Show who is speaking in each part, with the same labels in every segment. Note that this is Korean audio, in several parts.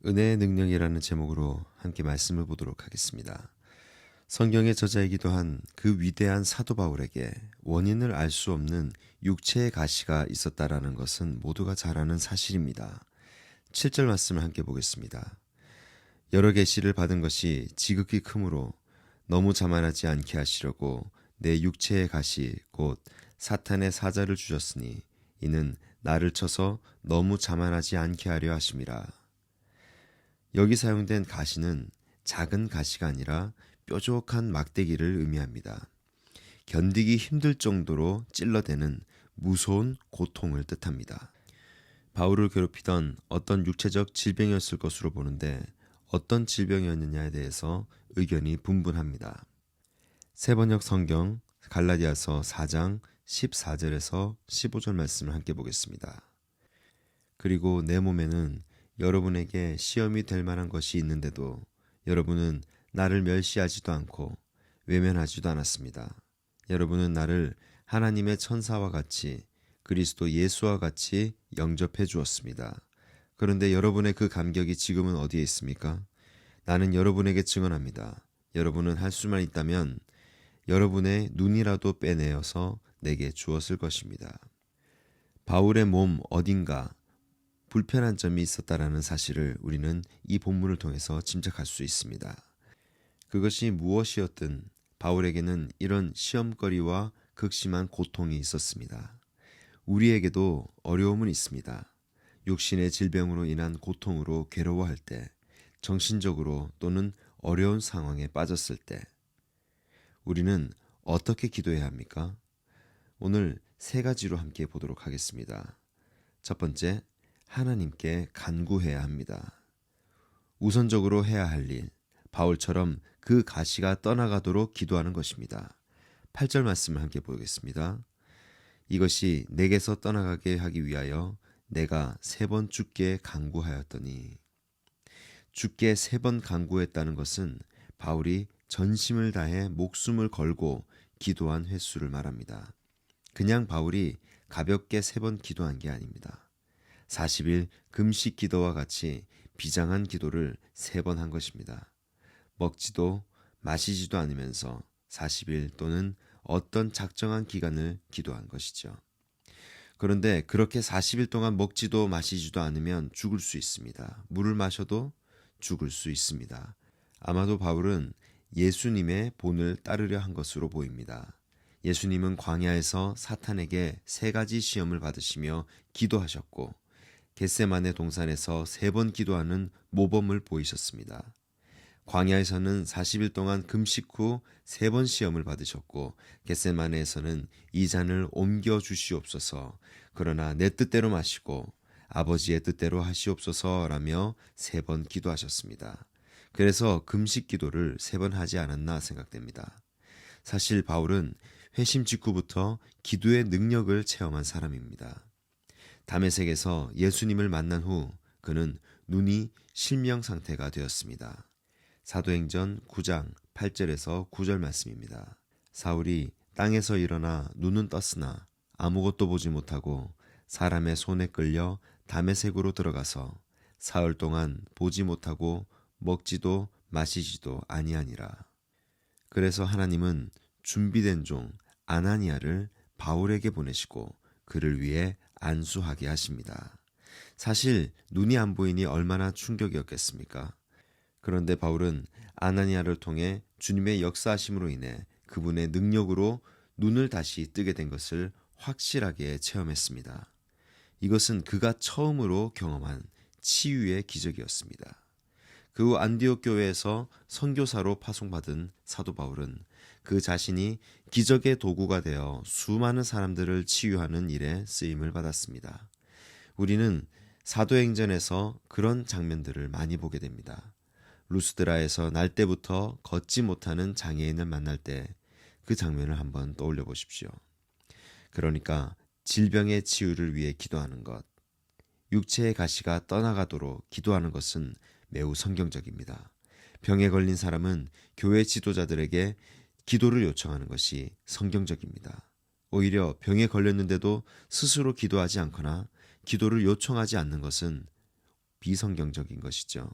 Speaker 1: 은혜의 능력이라는 제목으로 함께 말씀을 보도록 하겠습니다. 성경의 저자이기도 한 그 위대한 사도 바울에게 원인을 알 수 없는 육체의 가시가 있었다라는 것은 모두가 잘 아는 사실입니다. 7절 말씀을 함께 보겠습니다. 여러 계시를 받은 것이 지극히 크므로 너무 자만하지 않게 하시려고 내 육체의 가시 곧 사탄의 사자를 주셨으니 이는 나를 쳐서 너무 자만하지 않게 하려 하심이라. 여기 사용된 가시는 작은 가시가 아니라 뾰족한 막대기를 의미합니다. 견디기 힘들 정도로 찔러대는 무서운 고통을 뜻합니다. 바울을 괴롭히던 어떤 육체적 질병이었을 것으로 보는데 어떤 질병이었느냐에 대해서 의견이 분분합니다. 세번역 성경 갈라디아서 4장 14절에서 15절 말씀을 함께 보겠습니다. 그리고 내 몸에는 여러분에게 시험이 될 만한 것이 있는데도 여러분은 나를 멸시하지도 않고 외면하지도 않았습니다. 여러분은 나를 하나님의 천사와 같이 그리스도 예수와 같이 영접해 주었습니다. 그런데 여러분의 그 감격이 지금은 어디에 있습니까? 나는 여러분에게 증언합니다. 여러분은 할 수만 있다면 여러분의 눈이라도 빼내어서 내게 주었을 것입니다. 바울의 몸 어딘가 불편한 점이 있었다라는 사실을 우리는 이 본문을 통해서 짐작할 수 있습니다. 그것이 무엇이었든 바울에게는 이런 시험거리와 극심한 고통이 있었습니다. 우리에게도 어려움은 있습니다. 육신의 질병으로 인한 고통으로 괴로워할 때, 정신적으로 또는 어려운 상황에 빠졌을 때, 우리는 어떻게 기도해야 합니까? 오늘 세 가지로 함께 보도록 하겠습니다. 첫 번째, 하나님께 간구해야 합니다. 우선적으로 해야 할 일, 바울처럼 그 가시가 떠나가도록 기도하는 것입니다. 8절 말씀을 함께 보겠습니다. 이것이 내게서 떠나가게 하기 위하여 내가 3번 주께 간구하였더니, 주께 3번 간구했다는 것은 바울이 전심을 다해 목숨을 걸고 기도한 횟수를 말합니다. 그냥 바울이 가볍게 3번 기도한 게 아닙니다. 40일 금식 기도와 같이 비장한 기도를 3번 한 것입니다. 먹지도 마시지도 않으면서 40일 또는 어떤 작정한 기간을 기도한 것이죠. 그런데 그렇게 40일 동안 먹지도 마시지도 않으면 죽을 수 있습니다. 물을 마셔도 죽을 수 있습니다. 아마도 바울은 예수님의 본을 따르려 한 것으로 보입니다. 예수님은 광야에서 사탄에게 3가지 시험을 받으시며 기도하셨고 겟세마네 동산에서 3번 기도하는 모범을 보이셨습니다. 광야에서는 40일 동안 금식 후 3번 시험을 받으셨고 겟세마네에서는 이 잔을 옮겨 주시옵소서 그러나 내 뜻대로 마시고 아버지의 뜻대로 하시옵소서라며 3번 기도하셨습니다. 그래서 금식 기도를 3번 하지 않았나 생각됩니다. 사실 바울은 회심 직후부터 기도의 능력을 체험한 사람입니다. 다메섹에서 예수님을 만난 후 그는 눈이 실명 상태가 되었습니다. 사도행전 9장 8절에서 9절 말씀입니다. 사울이 땅에서 일어나 눈은 떴으나 아무것도 보지 못하고 사람의 손에 끌려 다메섹으로 들어가서 사흘 동안 보지 못하고 먹지도 마시지도 아니하니라. 그래서 하나님은 준비된 종 아나니아를 바울에게 보내시고 그를 위해 안수하게 하십니다. 사실 눈이 안 보이니 얼마나 충격이었겠습니까? 그런데 바울은 아나니아를 통해 주님의 역사하심으로 인해 그분의 능력으로 눈을 다시 뜨게 된 것을 확실하게 체험했습니다. 이것은 그가 처음으로 경험한 치유의 기적이었습니다. 그 후 안디옥 교회에서 선교사로 파송받은 사도 바울은 그 자신이 기적의 도구가 되어 수많은 사람들을 치유하는 일에 쓰임을 받았습니다. 우리는 사도행전에서 그런 장면들을 많이 보게 됩니다. 루스드라에서 날 때부터 걷지 못하는 장애인을 만날 때 그 장면을 한번 떠올려 보십시오. 그러니까 질병의 치유를 위해 기도하는 것, 육체의 가시가 떠나가도록 기도하는 것은 매우 성경적입니다. 병에 걸린 사람은 교회 지도자들에게 기도를 요청하는 것이 성경적입니다. 오히려 병에 걸렸는데도 스스로 기도하지 않거나 기도를 요청하지 않는 것은 비성경적인 것이죠.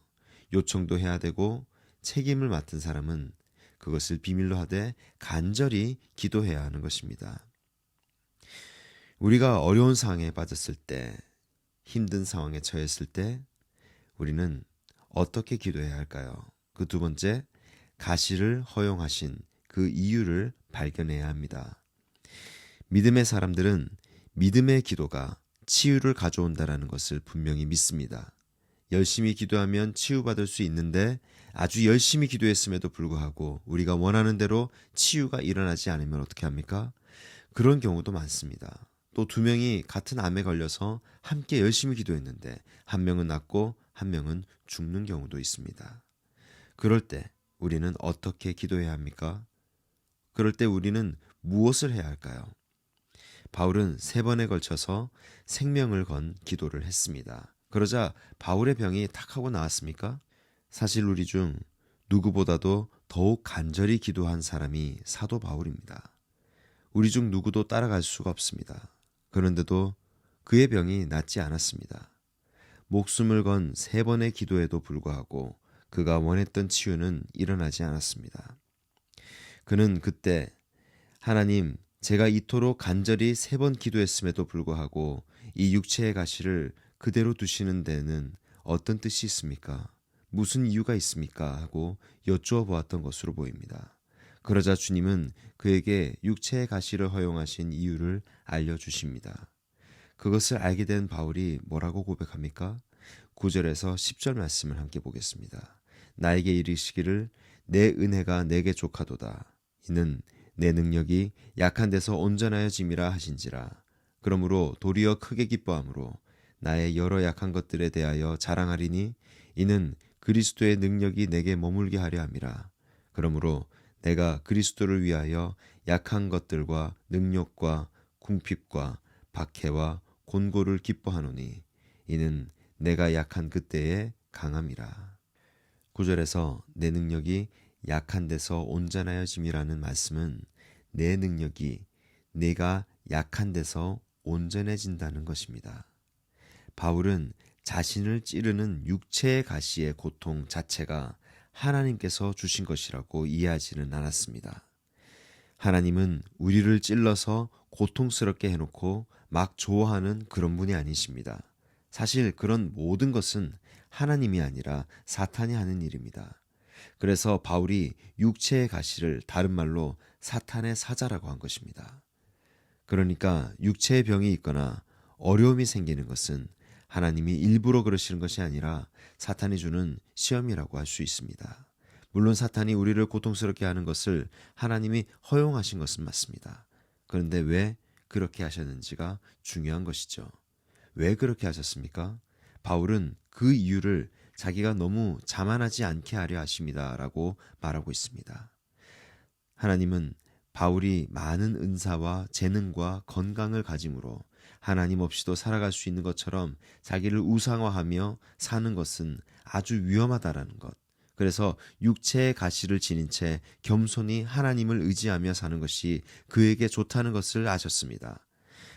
Speaker 1: 요청도 해야 되고 책임을 맡은 사람은 그것을 비밀로 하되 간절히 기도해야 하는 것입니다. 우리가 어려운 상황에 빠졌을 때, 힘든 상황에 처했을 때 우리는 어떻게 기도해야 할까요? 그 두 번째, 가시를 허용하신 그 이유를 발견해야 합니다. 믿음의 사람들은 믿음의 기도가 치유를 가져온다라는 것을 분명히 믿습니다. 열심히 기도하면 치유받을 수 있는데 아주 열심히 기도했음에도 불구하고 우리가 원하는 대로 치유가 일어나지 않으면 어떻게 합니까? 그런 경우도 많습니다. 또 두 명이 같은 암에 걸려서 함께 열심히 기도했는데 한 명은 낫고 한 명은 죽는 경우도 있습니다. 그럴 때 우리는 어떻게 기도해야 합니까? 그럴 때 우리는 무엇을 해야 할까요? 바울은 3번에 걸쳐서 생명을 건 기도를 했습니다. 그러자 바울의 병이 탁 하고 나았습니까? 사실 우리 중 누구보다도 더욱 간절히 기도한 사람이 사도 바울입니다. 우리 중 누구도 따라갈 수가 없습니다. 그런데도 그의 병이 낫지 않았습니다. 목숨을 건 3번의 기도에도 불구하고 그가 원했던 치유는 일어나지 않았습니다. 그는 그때 하나님, 제가 이토록 간절히 3번 기도했음에도 불구하고 이 육체의 가시를 그대로 두시는 데는 어떤 뜻이 있습니까? 무슨 이유가 있습니까? 하고 여쭈어 보았던 것으로 보입니다. 그러자 주님은 그에게 육체의 가시를 허용하신 이유를 알려주십니다. 그것을 알게 된 바울이 뭐라고 고백합니까? 9절에서 10절 말씀을 함께 보겠습니다. 나에게 이르시기를 내 은혜가 내게 족하도다. 이는 내 능력이 약한 데서 온전하여 짐이라 하신지라. 그러므로 도리어 크게 기뻐함으로 나의 여러 약한 것들에 대하여 자랑하리니 이는 그리스도의 능력이 내게 머물게 하려 함이라. 그러므로 내가 그리스도를 위하여 약한 것들과 능력과 궁핍과 박해와 곤고를 기뻐하노니 이는 내가 약한 그때에 강함이라. 9절에서 내 능력이 약한 데서 온전하여짐이라는 말씀은 내 능력이 내가 약한 데서 온전해진다는 것입니다. 바울은 자신을 찌르는 육체의 가시의 고통 자체가 하나님께서 주신 것이라고 이해하지는 않았습니다. 하나님은 우리를 찔러서 고통스럽게 해놓고 막 좋아하는 그런 분이 아니십니다. 사실 그런 모든 것은 하나님이 아니라 사탄이 하는 일입니다. 그래서 바울이 육체의 가시를 다른 말로 사탄의 사자라고 한 것입니다. 그러니까 육체의 병이 있거나 어려움이 생기는 것은 하나님이 일부러 그러시는 것이 아니라 사탄이 주는 시험이라고 할 수 있습니다. 물론 사탄이 우리를 고통스럽게 하는 것을 하나님이 허용하신 것은 맞습니다. 그런데 왜 그렇게 하셨는지가 중요한 것이죠. 왜 그렇게 하셨습니까? 바울은 그 이유를 자기가 너무 자만하지 않게 하려 하십니다라고 말하고 있습니다. 하나님은 바울이 많은 은사와 재능과 건강을 가짐으로 하나님 없이도 살아갈 수 있는 것처럼 자기를 우상화하며 사는 것은 아주 위험하다라는 것. 그래서 육체의 가시를 지닌 채 겸손히 하나님을 의지하며 사는 것이 그에게 좋다는 것을 아셨습니다.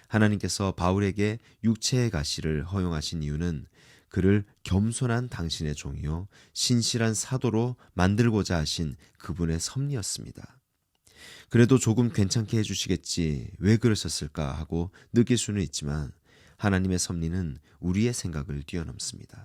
Speaker 1: 하나님께서 바울에게 육체의 가시를 허용하신 이유는 그를 겸손한 당신의 종이요 신실한 사도로 만들고자 하신 그분의 섭리였습니다. 그래도 조금 괜찮게 해주시겠지 왜 그러셨을까 하고 느낄 수는 있지만 하나님의 섭리는 우리의 생각을 뛰어넘습니다.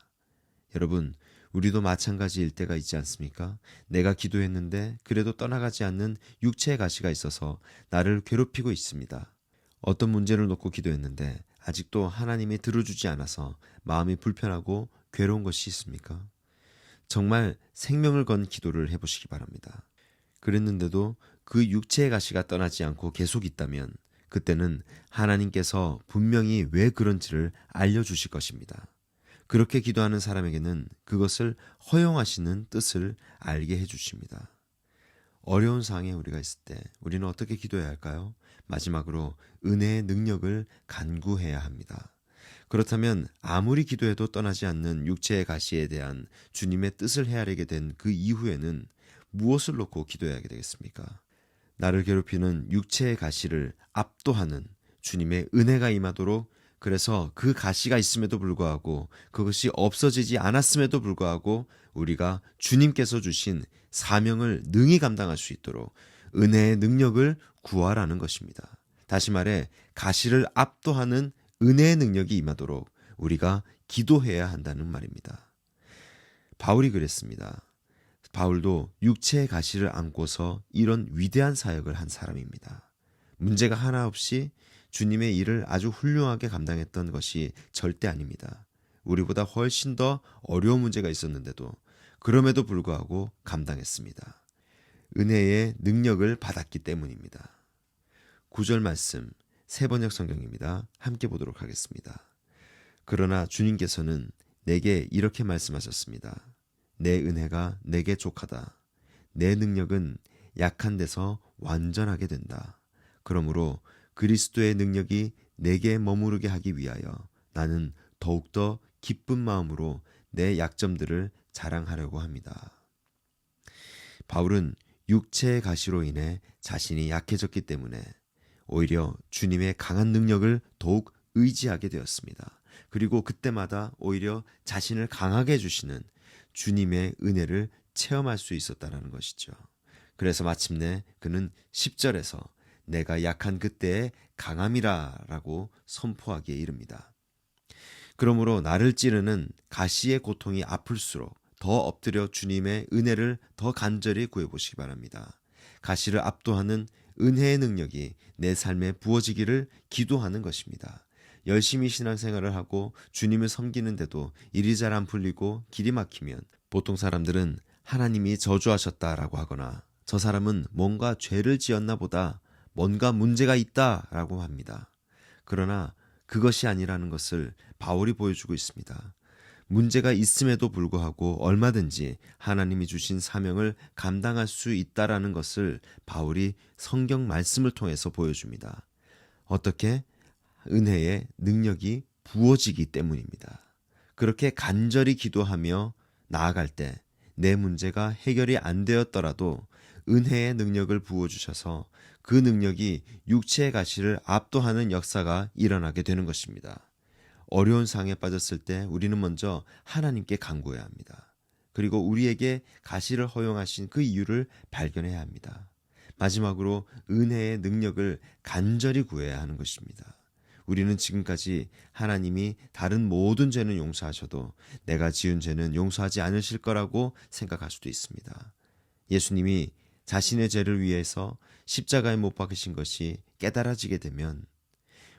Speaker 1: 여러분, 우리도 마찬가지일 때가 있지 않습니까? 내가 기도했는데 그래도 떠나가지 않는 육체의 가시가 있어서 나를 괴롭히고 있습니다. 어떤 문제를 놓고 기도했는데 아직도 하나님이 들어주지 않아서 마음이 불편하고 괴로운 것이 있습니까? 정말 생명을 건 기도를 해보시기 바랍니다. 그랬는데도 그 육체의 가시가 떠나지 않고 계속 있다면 그때는 하나님께서 분명히 왜 그런지를 알려주실 것입니다. 그렇게 기도하는 사람에게는 그것을 허용하시는 뜻을 알게 해주십니다. 어려운 상황에 우리가 있을 때 우리는 어떻게 기도해야 할까요? 마지막으로 은혜의 능력을 간구해야 합니다. 그렇다면 아무리 기도해도 떠나지 않는 육체의 가시에 대한 주님의 뜻을 헤아리게 된 그 이후에는 무엇을 놓고 기도해야 하게 되겠습니까? 나를 괴롭히는 육체의 가시를 압도하는 주님의 은혜가 임하도록 그래서 그 가시가 있음에도 불구하고 그것이 없어지지 않았음에도 불구하고 우리가 주님께서 주신 사명을 능히 감당할 수 있도록 은혜의 능력을 구하라는 것입니다. 다시 말해 가시를 압도하는 은혜의 능력이 임하도록 우리가 기도해야 한다는 말입니다. 바울이 그랬습니다. 바울도 육체의 가시를 안고서 이런 위대한 사역을 한 사람입니다. 문제가 하나 없이 주님의 일을 아주 훌륭하게 감당했던 것이 절대 아닙니다. 우리보다 훨씬 더 어려운 문제가 있었는데도 그럼에도 불구하고 감당했습니다. 은혜의 능력을 받았기 때문입니다. 9절 말씀 세번역 성경입니다. 함께 보도록 하겠습니다. 그러나 주님께서는 내게 이렇게 말씀하셨습니다. 내 은혜가 내게 족하다. 내 능력은 약한 데서 완전하게 된다. 그러므로 그리스도의 능력이 내게 머무르게 하기 위하여 나는 더욱더 기쁜 마음으로 내 약점들을 자랑하려고 합니다. 바울은 육체의 가시로 인해 자신이 약해졌기 때문에 오히려 주님의 강한 능력을 더욱 의지하게 되었습니다. 그리고 그때마다 오히려 자신을 강하게 해주시는 주님의 은혜를 체험할 수 있었다는 것이죠. 그래서 마침내 그는 10절에서 내가 약한 그때의 강함이라 라고 선포하기에 이릅니다. 그러므로 나를 찌르는 가시의 고통이 아플수록 더 엎드려 주님의 은혜를 더 간절히 구해보시기 바랍니다. 가시를 압도하는 은혜의 능력이 내 삶에 부어지기를 기도하는 것입니다. 열심히 신앙생활을 하고 주님을 섬기는데도 일이 잘 안 풀리고 길이 막히면 보통 사람들은 하나님이 저주하셨다라고 하거나 저 사람은 뭔가 죄를 지었나 보다 뭔가 문제가 있다라고 합니다. 그러나 그것이 아니라는 것을 바울이 보여주고 있습니다. 문제가 있음에도 불구하고 얼마든지 하나님이 주신 사명을 감당할 수 있다라는 것을 바울이 성경 말씀을 통해서 보여줍니다. 어떻게? 은혜의 능력이 부어지기 때문입니다. 그렇게 간절히 기도하며 나아갈 때 내 문제가 해결이 안 되었더라도 은혜의 능력을 부어주셔서 그 능력이 육체의 가시를 압도하는 역사가 일어나게 되는 것입니다. 어려운 상황에 빠졌을 때 우리는 먼저 하나님께 간구해야 합니다. 그리고 우리에게 가시를 허용하신 그 이유를 발견해야 합니다. 마지막으로 은혜의 능력을 간절히 구해야 하는 것입니다. 우리는 지금까지 하나님이 다른 모든 죄는 용서하셔도 내가 지은 죄는 용서하지 않으실 거라고 생각할 수도 있습니다. 예수님이 자신의 죄를 위해서 십자가에 못 박으신 것이 깨달아지게 되면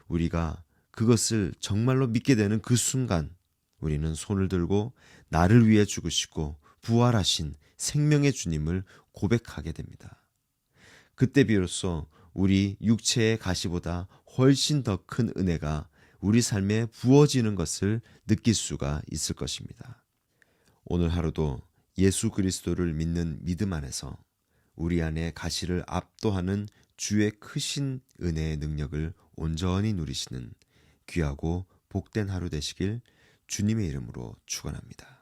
Speaker 1: 우리가 그것을 정말로 믿게 되는 그 순간 우리는 손을 들고 나를 위해 죽으시고 부활하신 생명의 주님을 고백하게 됩니다. 그때 비로소 우리 육체의 가시보다 훨씬 더 큰 은혜가 우리 삶에 부어지는 것을 느낄 수가 있을 것입니다. 오늘 하루도 예수 그리스도를 믿는 믿음 안에서 우리 안에 가시를 압도하는 주의 크신 은혜의 능력을 온전히 누리시는 귀하고 복된 하루 되시길 주님의 이름으로 축원합니다.